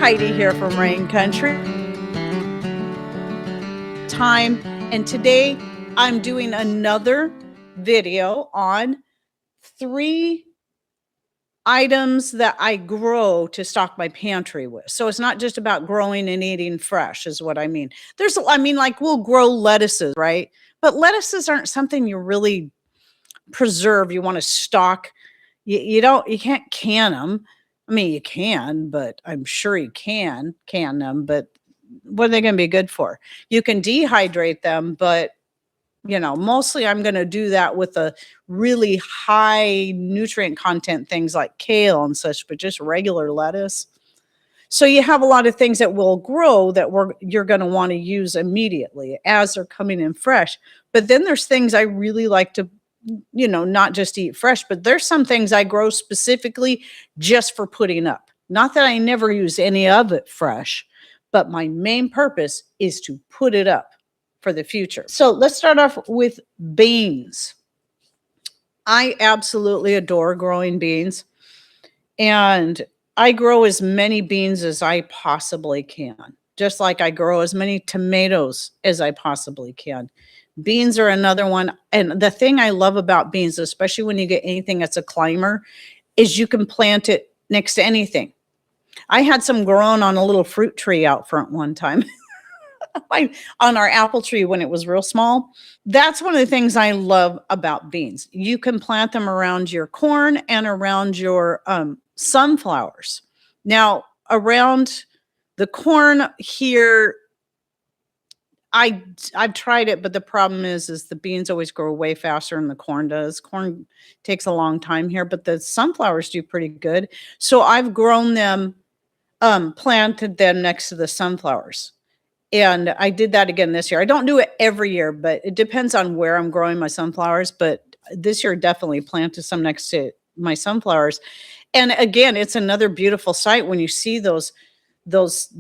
Heidi here from Rain Country. And today I'm doing another video on 3 items that I grow to stock my pantry with. So it's not just about growing and eating fresh is what I mean. Like we'll grow lettuces, right? But lettuces aren't something you really preserve. You want to stock. You can't can them. I mean, you can, but I'm sure you can them, but what are they going to be good for? You can dehydrate them, but mostly I'm going to do that with a really high nutrient content, things like kale and such, but just regular lettuce. So you have a lot of things that will grow that you're going to want to use immediately as they're coming in fresh. But then there's things I really like to, not just eat fresh, but there's some things I grow specifically just for putting up. Not that I never use any of it fresh, but my main purpose is to put it up for the future. So let's start off with beans. I absolutely adore growing beans, and I grow as many beans as I possibly can, just like I grow as many tomatoes as I possibly can. Beans are another one. And the thing I love about beans, especially when you get anything that's a climber, is you can plant it next to anything. I had some grown on a little fruit tree out front one time. On our apple tree when it was real small. That's one of the things I love about beans. You can plant them around your corn and around your sunflowers. Now, around the corn here, I've tried it, but the problem is the beans always grow way faster than the corn does. Corn takes a long time here, but the sunflowers do pretty good. So I've grown them, planted them next to the sunflowers. And I did that again this year. I don't do it every year, but it depends on where I'm growing my sunflowers. But this year, definitely planted some next to my sunflowers. And again, it's another beautiful sight when you see those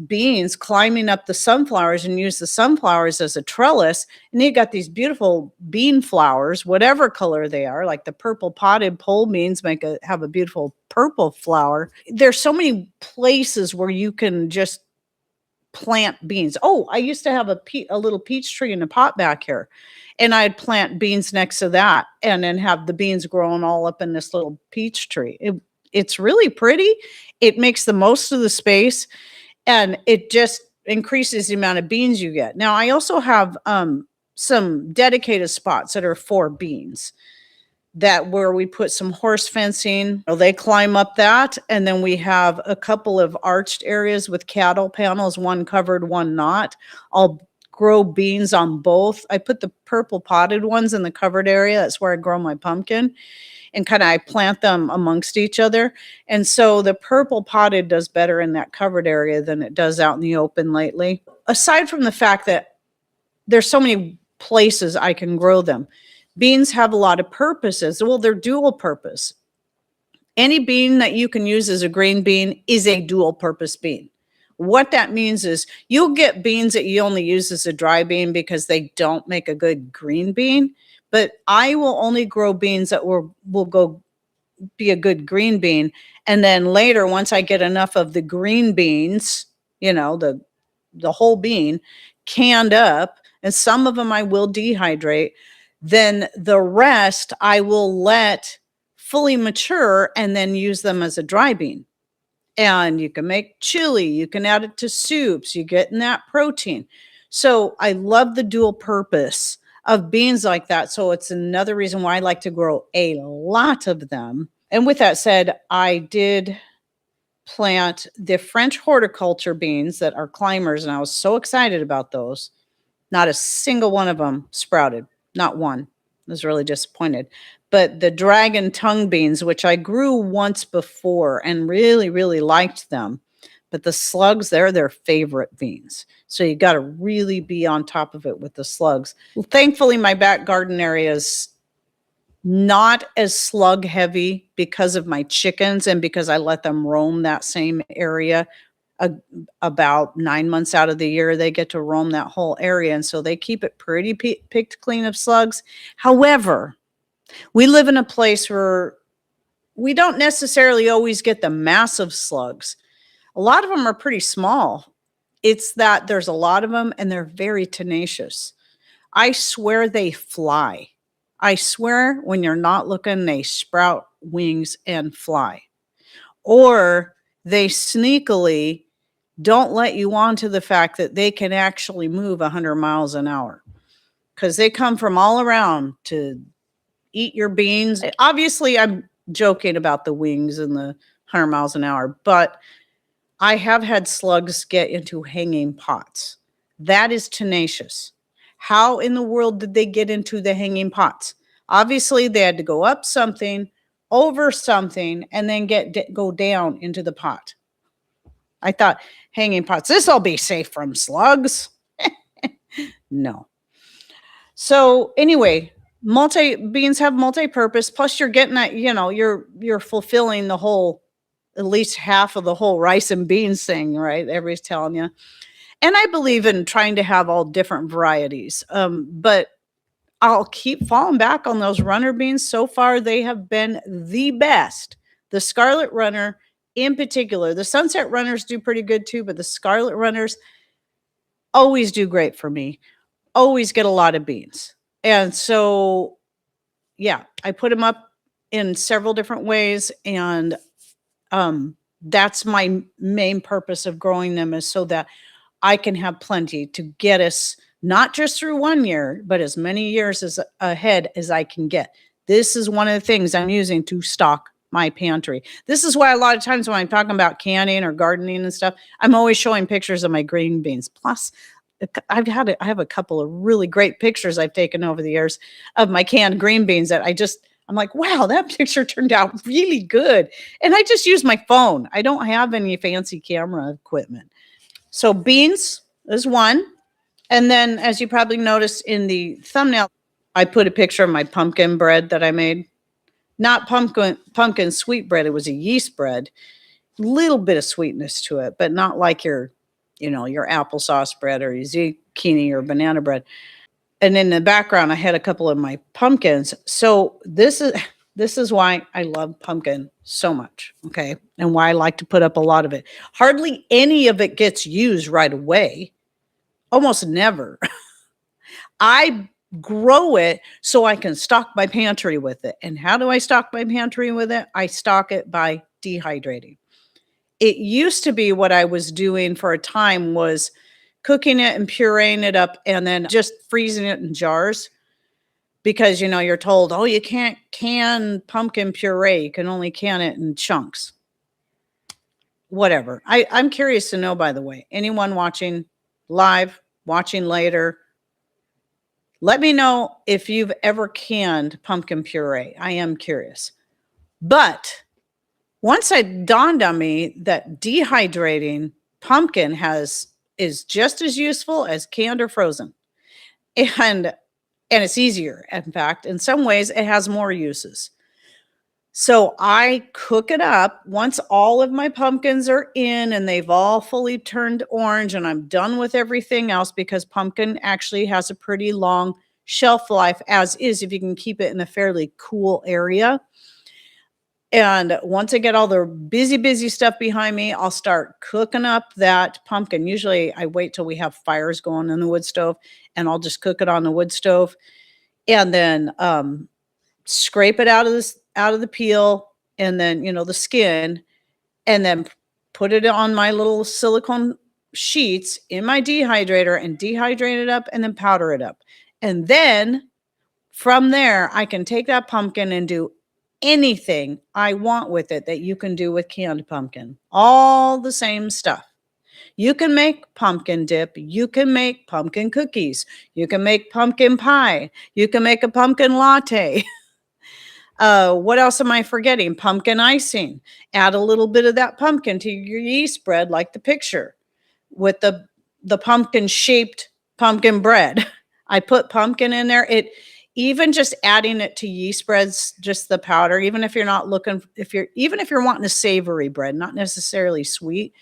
beans climbing up the sunflowers and use the sunflowers as a trellis. And you got these beautiful bean flowers, whatever color they are, like the purple potted pole beans have a beautiful purple flower. There's so many places where you can just plant beans. Oh, I used to have a little peach tree in a pot back here, and I'd plant beans next to that and then have the beans growing all up in this little peach tree. It's really pretty. It makes the most of the space, and it just increases the amount of beans you get. Now, I also have some dedicated spots that are for beans, where we put some horse fencing. They climb up that, and then we have a couple of arched areas with cattle panels, one covered, one not. I'll grow beans on both. I put the purple potted ones in the covered area. That's where I grow my pumpkin, and I plant them amongst each other. And so the purple potted does better in that covered area than it does out in the open lately. Aside from the fact that there's so many places I can grow them, beans have a lot of purposes. Well, they're dual purpose. Any bean that you can use as a green bean is a dual purpose bean. What that means is you'll get beans that you only use as a dry bean because they don't make a good green bean. But I will only grow beans that will go be a good green bean. And then later, once I get enough of the green beans, the whole bean canned up, and some of them I will dehydrate, then the rest I will let fully mature and then use them as a dry bean. And you can make chili, you can add it to soups, you get in that protein. So I love the dual purpose of beans like that. So it's another reason why I like to grow a lot of them. And with that said, I did plant the French horticulture beans that are climbers, and I was so excited about those. Not a single one of them sprouted. Not one. I was really disappointed. But the dragon tongue beans, which I grew once before and really, really liked them, but the slugs, they're their favorite beans. So you got to really be on top of it with the slugs. Well, thankfully, my back garden area is not as slug heavy because of my chickens and because I let them roam that same area. About 9 months out of the year, they get to roam that whole area. And so they keep it pretty picked clean of slugs. However, we live in a place where we don't necessarily always get the massive slugs. A lot of them are pretty small. It's that there's a lot of them and they're very tenacious. I swear they fly. I swear when you're not looking, they sprout wings and fly. Or they sneakily don't let you on to the fact that they can actually move 100 miles an hour because they come from all around to eat your beans. Obviously, I'm joking about the wings and the 100 miles an hour, but I have had slugs get into hanging pots. That is tenacious. How in the world did they get into the hanging pots? Obviously, they had to go up something, over something, and then go down into the pot. I thought, hanging pots, this will be safe from slugs. No. So anyway, beans have multi-purpose. Plus, you're getting that, you're fulfilling the whole, at least half of the whole rice and beans thing, right? Everybody's telling you. And I believe in trying to have all different varieties. But I'll keep falling back on those runner beans. So far, they have been the best. The Scarlet Runner in particular. The Sunset Runners do pretty good too, but the Scarlet Runners always do great for me. Always get a lot of beans. And so, yeah, I put them up in several different ways. And that's my main purpose of growing them, is so that I can have plenty to get us not just through 1 year, but as many years as ahead as I can get. This is one of the things I'm using to stock my pantry. This is why a lot of times when I'm talking about canning or gardening and stuff, I'm always showing pictures of my green beans. Plus, I have a couple of really great pictures I've taken over the years of my canned green beans that I'm like, wow, that picture turned out really good. And I just use my phone. I don't have any fancy camera equipment. So beans is one. And then, as you probably noticed in the thumbnail, I put a picture of my pumpkin bread that I made. Not pumpkin sweet bread. It was a yeast bread. Little bit of sweetness to it, but not like your applesauce bread or your zucchini or banana bread. And in the background, I had a couple of my pumpkins. So this is why I love pumpkin so much, okay? And why I like to put up a lot of it. Hardly any of it gets used right away. Almost never. I grow it so I can stock my pantry with it. And how do I stock my pantry with it? I stock it by dehydrating. It used to be what I was doing for a time was cooking it and pureeing it up and then just freezing it in jars. Because, you're told, oh, you can't can pumpkin puree. You can only can it in chunks. Whatever. I'm curious to know, by the way, anyone watching live, watching later, let me know if you've ever canned pumpkin puree. I am curious. But once it dawned on me that dehydrating pumpkin is just as useful as canned or frozen. And it's easier. In fact, in some ways, it has more uses. So I cook it up once all of my pumpkins are in and they've all fully turned orange and I'm done with everything else, because pumpkin actually has a pretty long shelf life, as is if you can keep it in a fairly cool area. And once I get all the busy stuff behind me, I'll start cooking up that pumpkin. Usually I wait till we have fires going in the wood stove and I'll just cook it on the wood stove and then scrape it out of the peel and then, the skin, and then put it on my little silicone sheets in my dehydrator and dehydrate it up and then powder it up. And then from there, I can take that pumpkin and do anything I want with it that you can do with canned pumpkin. All the same stuff. You can make pumpkin dip. You can make pumpkin cookies. You can make pumpkin pie. You can make a pumpkin latte. What else am I forgetting? Pumpkin icing. Add a little bit of that pumpkin to your yeast bread, like the picture with the pumpkin shaped pumpkin bread. I put pumpkin in there. Even just adding it to yeast breads, just the powder, even if you're wanting a savory bread, not necessarily sweet,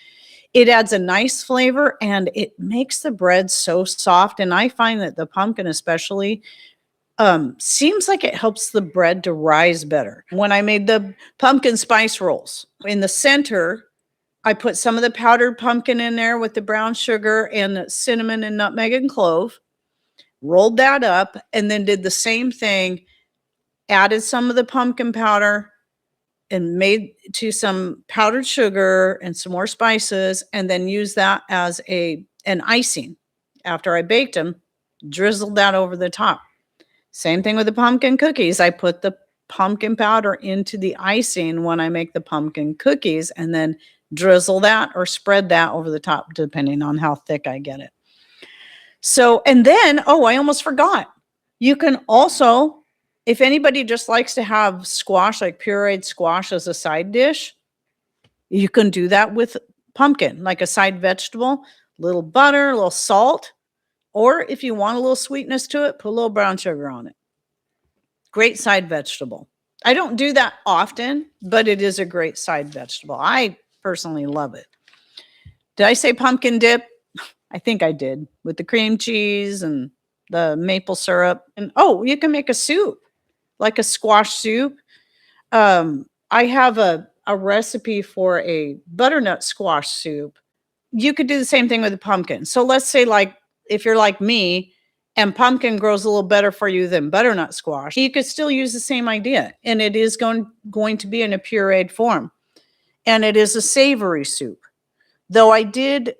it adds a nice flavor and it makes the bread so soft. And I find that the pumpkin especially seems like it helps the bread to rise better. When I made the pumpkin spice rolls, in the center, I put some of the powdered pumpkin in there with the brown sugar and the cinnamon and nutmeg and clove, rolled that up, and then did the same thing, added some of the pumpkin powder and made to some powdered sugar and some more spices, and then used that as an icing. After I baked them, drizzled that over the top. Same thing with the pumpkin cookies. I put the pumpkin powder into the icing when I make the pumpkin cookies, and then drizzle that or spread that over the top, depending on how thick I get it. So, and then, oh, I almost forgot. You can also, if anybody just likes to have squash, like pureed squash as a side dish, you can do that with pumpkin, like a side vegetable, little butter, a little salt, or if you want a little sweetness to it, put a little brown sugar on it. Great side vegetable. I don't do that often, but it is a great side vegetable. I personally love it. Did I say pumpkin dip? I think I did, with the cream cheese and the maple syrup. And oh, you can make a soup, like a squash soup. I have a recipe for a butternut squash soup. You could do the same thing with the pumpkin. So let's say, like, if you're like me and pumpkin grows a little better for you than butternut squash, you could still use the same idea. And it is going to be in a pureed form. And it is a savory soup. Though I did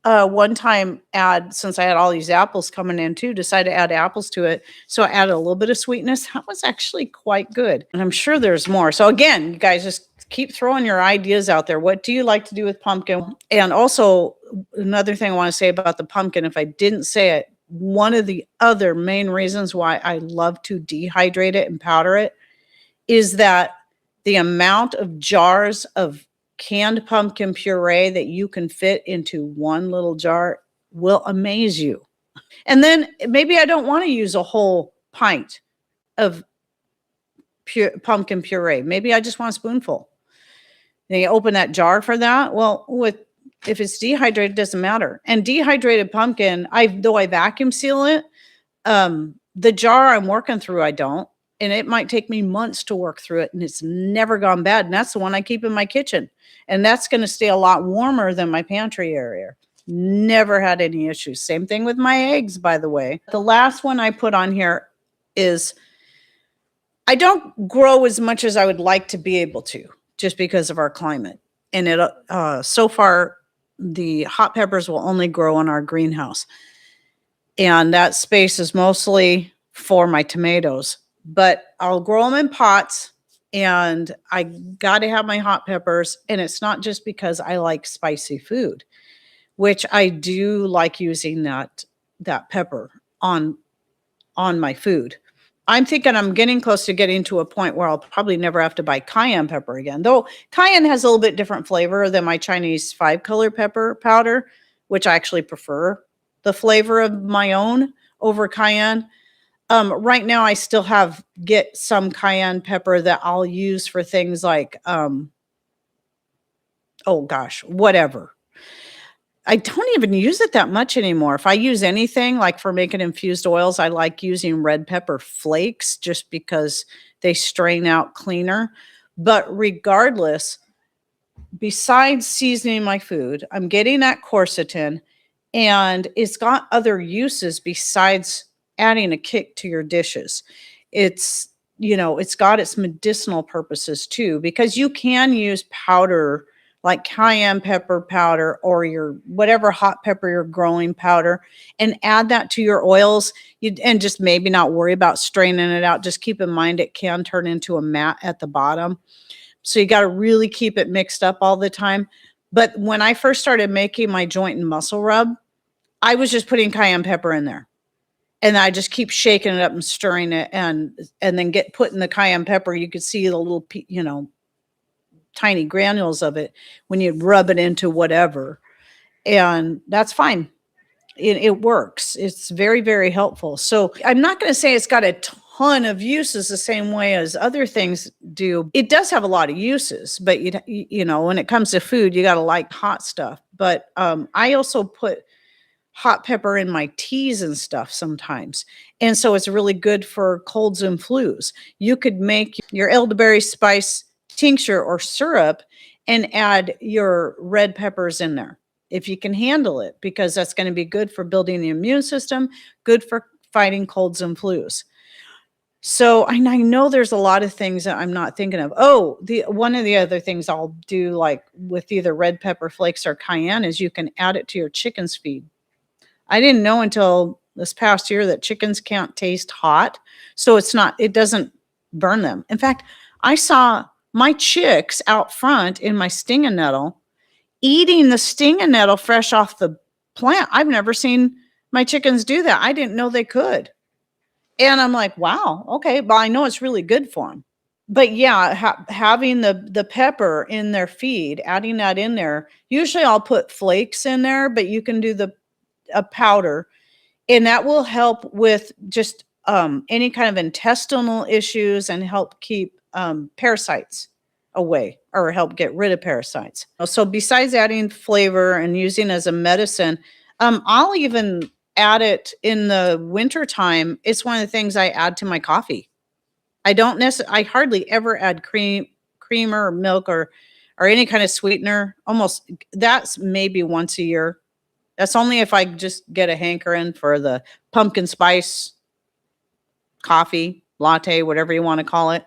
one time add, since I had all these apples coming in too, decided to add apples to it. So I added a little bit of sweetness. That was actually quite good. And I'm sure there's more. So again, you guys just keep throwing your ideas out there. What do you like to do with pumpkin? And also another thing I want to say about the pumpkin, if I didn't say it, one of the other main reasons why I love to dehydrate it and powder it is that the amount of jars of canned pumpkin puree that you can fit into one little jar will amaze you. And then maybe I don't want to use a whole pint of pumpkin puree. Maybe I just want a spoonful. Then you open that jar for that. Well, if it's dehydrated, it doesn't matter. And dehydrated pumpkin, though I vacuum seal it, the jar I'm working through, I don't. And it might take me months to work through it, and it's never gone bad. And that's the one I keep in my kitchen. And that's going to stay a lot warmer than my pantry area. Never had any issues. Same thing with my eggs, by the way. The last one I put on here is I don't grow as much as I would like to be able to, just because of our climate. And so far, the hot peppers will only grow in our greenhouse. And that space is mostly for my tomatoes. But I'll grow them in pots, and I got to have my hot peppers. And it's not just because I like spicy food, which I do like using that pepper on my food. I'm thinking I'm getting close to getting to a point where I'll probably never have to buy cayenne pepper again. Though cayenne has a little bit different flavor than my Chinese 5-color pepper powder, which I actually prefer the flavor of my own over cayenne. Right now I still get some cayenne pepper that I'll use for things like, whatever. I don't even use it that much anymore. If I use anything, like for making infused oils, I like using red pepper flakes just because they strain out cleaner. But regardless, besides seasoning my food, I'm getting that quercetin, and it's got other uses besides adding a kick to your dishes. It's got its medicinal purposes too, because you can use powder like cayenne pepper powder or your whatever hot pepper you're growing powder, and add that to your oils. And just maybe not worry about straining it out. Just keep in mind it can turn into a mat at the bottom. So you got to really keep it mixed up all the time. But when I first started making my joint and muscle rub, I was just putting cayenne pepper in there. And I just keep shaking it up and stirring it, and then putting the cayenne pepper. You could see the little, tiny granules of it when you rub it into whatever. And that's fine. It works. It's very, very helpful. So I'm not going to say it's got a ton of uses the same way as other things do. It does have a lot of uses, but when it comes to food, you got to like hot stuff. But I also put hot pepper in my teas and stuff sometimes. And so it's really good for colds and flus. You could make your elderberry spice tincture or syrup and add your red peppers in there if you can handle it, because that's going to be good for building the immune system, good for fighting colds and flus. So I know there's a lot of things that I'm not thinking of. Oh, one of the other things I'll do, like with either red pepper flakes or cayenne, is you can add it to your chicken's feed. I didn't know until this past year that chickens can't taste hot, so it doesn't burn them. In fact, I saw my chicks out front in my stinging nettle eating the stinging nettle fresh off the plant. I've never seen my chickens do that. I didn't know they could. And I'm like, wow, okay, well, I know it's really good for them. But yeah, having the pepper in their feed, adding that in there. Usually I'll put flakes in there, but you can do a powder, and that will help with just any kind of intestinal issues and help keep parasites away, or help get rid of parasites. So besides adding flavor and using as a medicine, I'll even add it in the wintertime. It's one of the things I add to my coffee. I hardly ever add creamer or milk or any kind of sweetener. Almost, that's maybe once a year. That's only if I just get a hankering for the pumpkin spice coffee, latte, whatever you want to call it.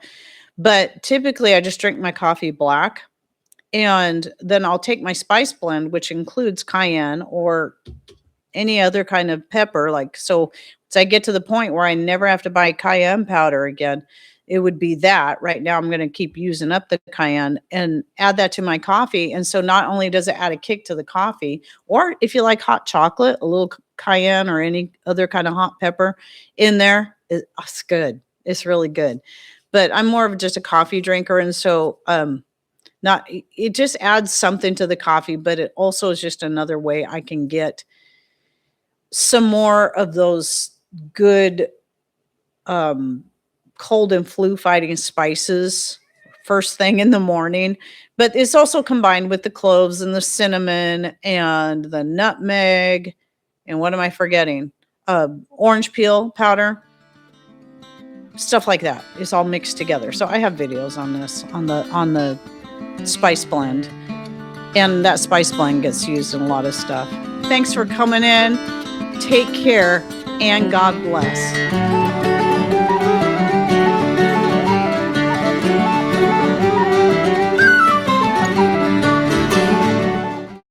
But typically I just drink my coffee black, and then I'll take my spice blend, which includes cayenne or any other kind of pepper. Like, so once I get to the point where I never have to buy cayenne powder again, it would be that. Right now I'm going to keep using up the cayenne and add that to my coffee. And so not only does it add a kick to the coffee, or if you like hot chocolate, a little cayenne or any other kind of hot pepper in there, it's good. It's really good. But I'm more of just a coffee drinker. And so it just adds something to the coffee, but it also is just another way I can get some more of those good cold and flu fighting spices first thing in the morning. But it's also combined with the cloves and the cinnamon and the nutmeg. And what am I forgetting? Orange peel powder. Stuff like that. It's all mixed together. So I have videos on this, on the spice blend. And that spice blend gets used in a lot of stuff. Thanks for coming in. Take care, and God bless.